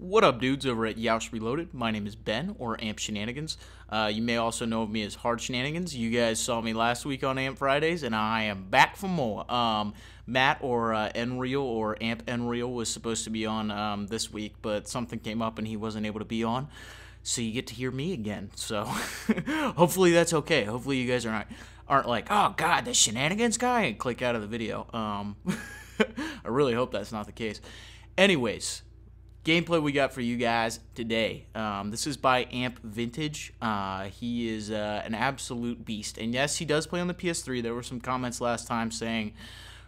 What up, dudes, over at Yeousch Reloaded? My name is Ben, or Amp Shenanigans. You may also know of me as Hard Shenanigans. You guys saw me last week on Amp Fridays, and I am back for more. Matt, or Nreal, or Amp Nreal, was supposed to be on this week, but something came up and he wasn't able to be on. So you get to hear me again. So hopefully that's okay. Hopefully you guys aren't like, oh god, the Shenanigans guy, and click out of the video. I really hope that's not the case. Anyways, gameplay we got for you guys today. This is by Amp Vintage. He is an absolute beast. And yes, he does play on the PS3. There were some comments last time saying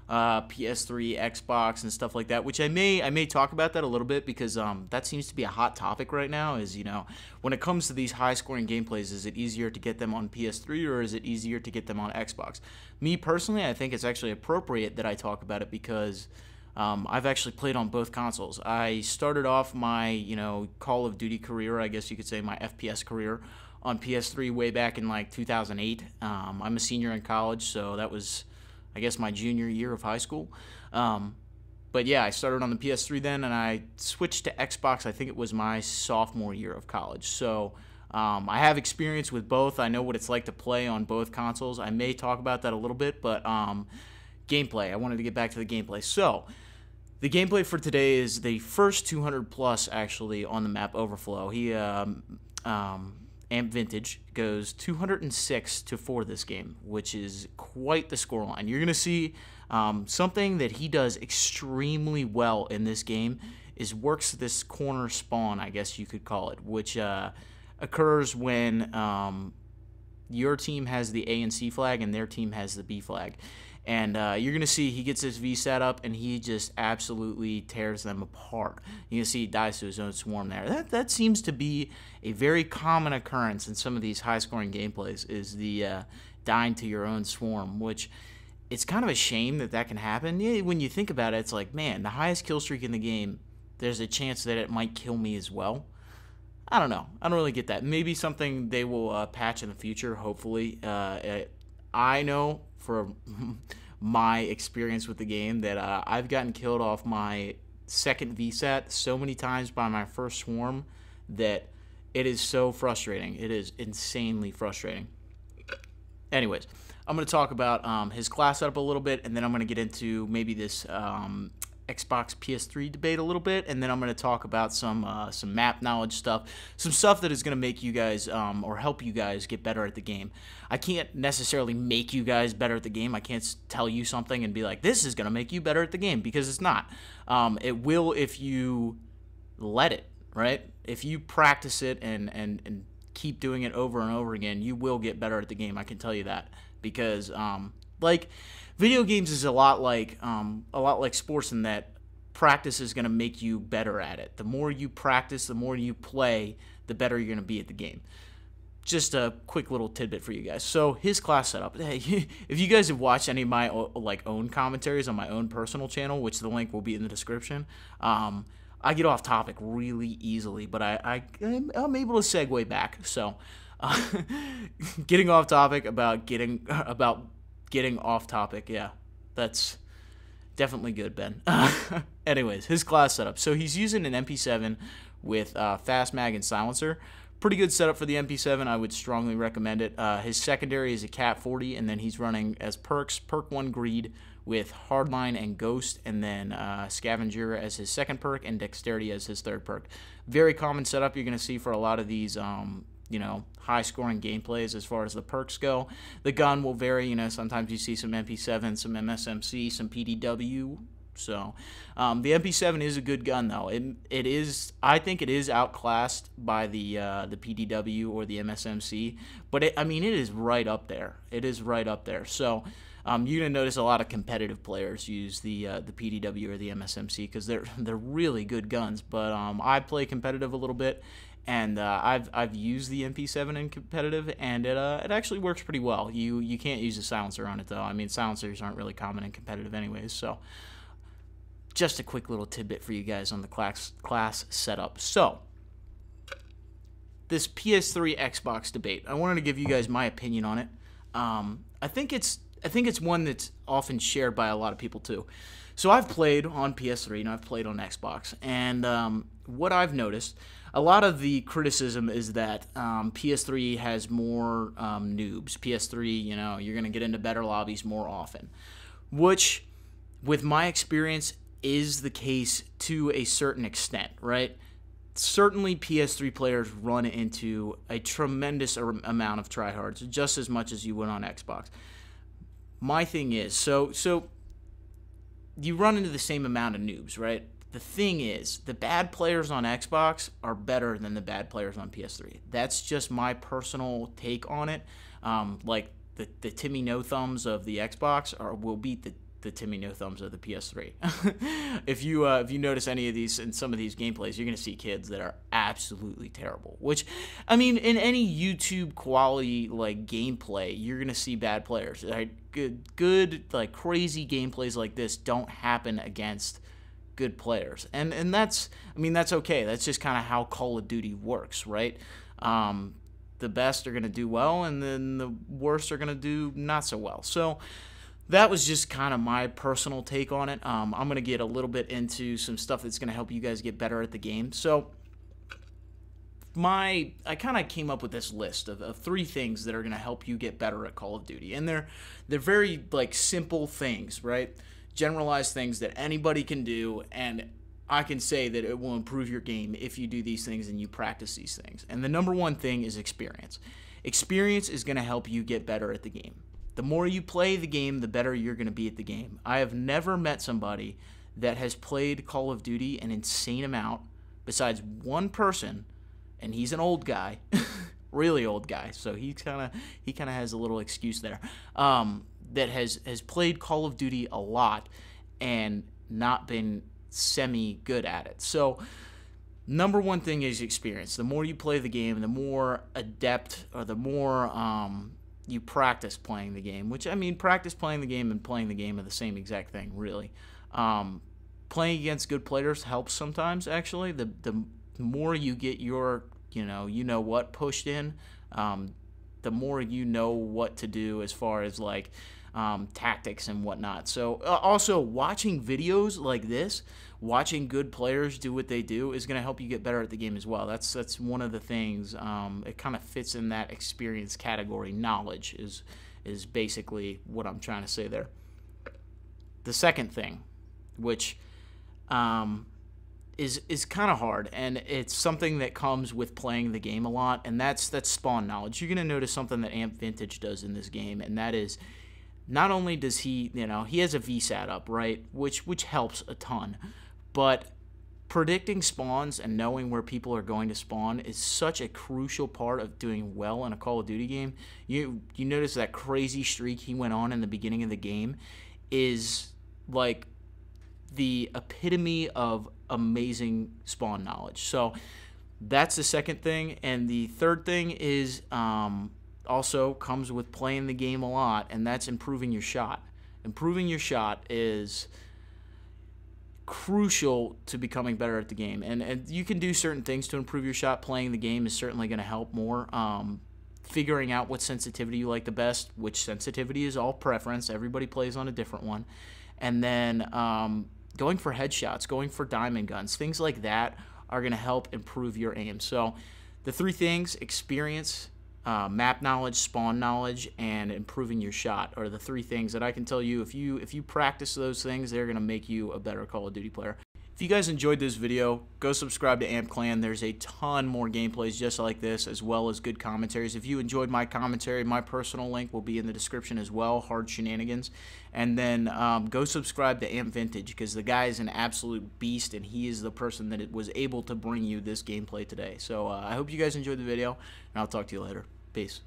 PS3, Xbox, and stuff like that, which I may talk about that a little bit, because that seems to be a hot topic right now. Is, you know, when it comes to these high-scoring gameplays, is it easier to get them on PS3 or is it easier to get them on Xbox? Me personally, I think it's actually appropriate that I talk about it, because I've actually played on both consoles. I started off my, you know, Call of Duty career, I guess you could say my FPS career, on PS3 way back in like 2008. I'm a senior in college, so that was, I guess, my junior year of high school. But yeah, I started on the PS3 then, and I switched to Xbox, I think it was my sophomore year of college. So I have experience with both. I know what it's like to play on both consoles. I may talk about that a little bit, but gameplay. I wanted to get back to the gameplay. So the gameplay for today is the first 200 plus, actually, on the map Overflow. He Amp Vintage goes 206-4 this game, which is quite the scoreline. You're going to see something that he does extremely well in this game is works this corner spawn, I guess you could call it, which occurs when your team has the A and C flag and their team has the B flag. And you're going to see he gets this V set up, and he just absolutely tears them apart. You can see he dies to his own swarm there. That seems to be a very common occurrence in some of these high-scoring gameplays, is the dying to your own swarm, which it's kind of a shame that can happen. Yeah, when you think about it, it's like, man, the highest kill streak in the game, there's a chance that it might kill me as well. I don't know. I don't really get that. Maybe something they will patch in the future, hopefully. I know for my experience with the game that I've gotten killed off my second VSAT so many times by my first swarm that it is so frustrating. It is insanely frustrating. Anyways, I'm going to talk about his class setup a little bit, and then I'm going to get into maybe this Xbox PS3 debate a little bit, and then I'm going to talk about some map knowledge stuff, some stuff that is going to make you guys or help you guys get better at the game. I can't necessarily make you guys better at the game. I can't tell you something and be like, this is going to make you better at the game, because it's not. It will if you let it, right? If you practice it and keep doing it over and over again, you will get better at the game. I can tell you that, because like, video games is a lot like sports, in that practice is going to make you better at it. The more you practice, the more you play, the better you're going to be at the game. Just a quick little tidbit for you guys. So his class setup. Hey, if you guys have watched any of my own commentaries on my own personal channel, which the link will be in the description, I get off topic really easily, but I'm able to segue back. So getting off topic about getting off topic, yeah, that's definitely good, Ben. Anyways, his class setup. So he's using an MP7 with fast mag and silencer. Pretty good setup for the MP7. I would strongly recommend it. His secondary is a Cat 40, and then he's running as perks, Perk 1 Greed with Hardline and Ghost, and then Scavenger as his second perk, and Dexterity as his third perk. Very common setup you're going to see for a lot of these you know, high-scoring gameplays as far as the perks go. The gun will vary. You know, sometimes you see some MP7, some MSMC, some PDW. So the MP7 is a good gun, though. It is. I think it is outclassed by the PDW or the MSMC, but I mean, it is right up there. It is right up there. So you're gonna notice a lot of competitive players use the PDW or the MSMC, because they're really good guns. But I play competitive a little bit, and I've used the MP7 in competitive, and it actually works pretty well. You can't use a silencer on it, though. I mean, silencers aren't really common in competitive anyways. So just a quick little tidbit for you guys on the class setup. So this PS3 Xbox debate, I wanted to give you guys my opinion on it. I think it's one that's often shared by a lot of people too. So I've played on PS3 and I've played on Xbox, and what I've noticed, a lot of the criticism is that PS3 has more noobs. PS3, you know, you're going to get into better lobbies more often, which, with my experience, is the case to a certain extent, right? Certainly PS3 players run into a tremendous amount of tryhards, just as much as you would on Xbox. My thing is, so you run into the same amount of noobs, right? The thing is, the bad players on Xbox are better than the bad players on PS3. That's just my personal take on it. Like the Timmy No Thumbs of the Xbox will beat the Timmy No Thumbs of the PS3. If you notice any of these in some of these gameplays, you're gonna see kids that are absolutely terrible. Which, I mean, in any YouTube quality like gameplay, you're gonna see bad players. Right? Good like crazy gameplays like this don't happen against good players, and that's, I mean, that's okay. That's just kind of how Call of Duty works, right? The best are gonna do well, and then the worst are gonna do not so well. So that was just kind of my personal take on it. I'm going to get a little bit into some stuff that's going to help you guys get better at the game. So I kind of came up with this list of 3 things that are going to help you get better at Call of Duty. And they're very like simple things, right? Generalized things that anybody can do, and I can say that it will improve your game if you do these things and you practice these things. And the number one thing is experience. Experience is going to help you get better at the game. The more you play the game, the better you're going to be at the game. I have never met somebody that has played Call of Duty an insane amount, besides one person, and he's an old guy, really old guy, so he kind of has a little excuse there, that has played Call of Duty a lot and not been semi-good at it. So number one thing is experience. The more you play the game, the more adept, or the more you practice playing the game, which, I mean, practice playing the game and playing the game are the same exact thing, really. Playing against good players helps sometimes, actually. The more you get your, you know what pushed in, the more you know what to do as far as, like, tactics and whatnot. So, also, watching videos like this, watching good players do what they do, is going to help you get better at the game as well. That's one of the things. It kind of fits in that experience category. Knowledge is basically what I'm trying to say there. The second thing, which is kind of hard, and it's something that comes with playing the game a lot, and that's spawn knowledge. You're going to notice something that Amp Vintage does in this game, and that is, not only does he, he has a VSAT up, right, which helps a ton, but predicting spawns and knowing where people are going to spawn is such a crucial part of doing well in a Call of Duty game. You notice that crazy streak he went on in the beginning of the game is like the epitome of amazing spawn knowledge. So that's the second thing. And the third thing is also comes with playing the game a lot, and that's improving your shot. Improving your shot is crucial to becoming better at the game, and you can do certain things to improve your shot. Playing the game is certainly going to help more. Figuring out what sensitivity you like the best, which sensitivity is all preference. Everybody plays on a different one. And then going for headshots, going for diamond guns, things like that are going to help improve your aim. So the 3 things: experience, map knowledge, spawn knowledge, and improving your shot are the 3 things that I can tell you, if you practice those things, they're going to make you a better Call of Duty player. If you guys enjoyed this video, go subscribe to Amp Clan. There's a ton more gameplays just like this, as well as good commentaries. If you enjoyed my commentary, my personal link will be in the description as well, Hard Shenanigans. And then go subscribe to Amp Vintage, because the guy is an absolute beast, and he is the person that was able to bring you this gameplay today. So I hope you guys enjoyed the video, and I'll talk to you later. Peace.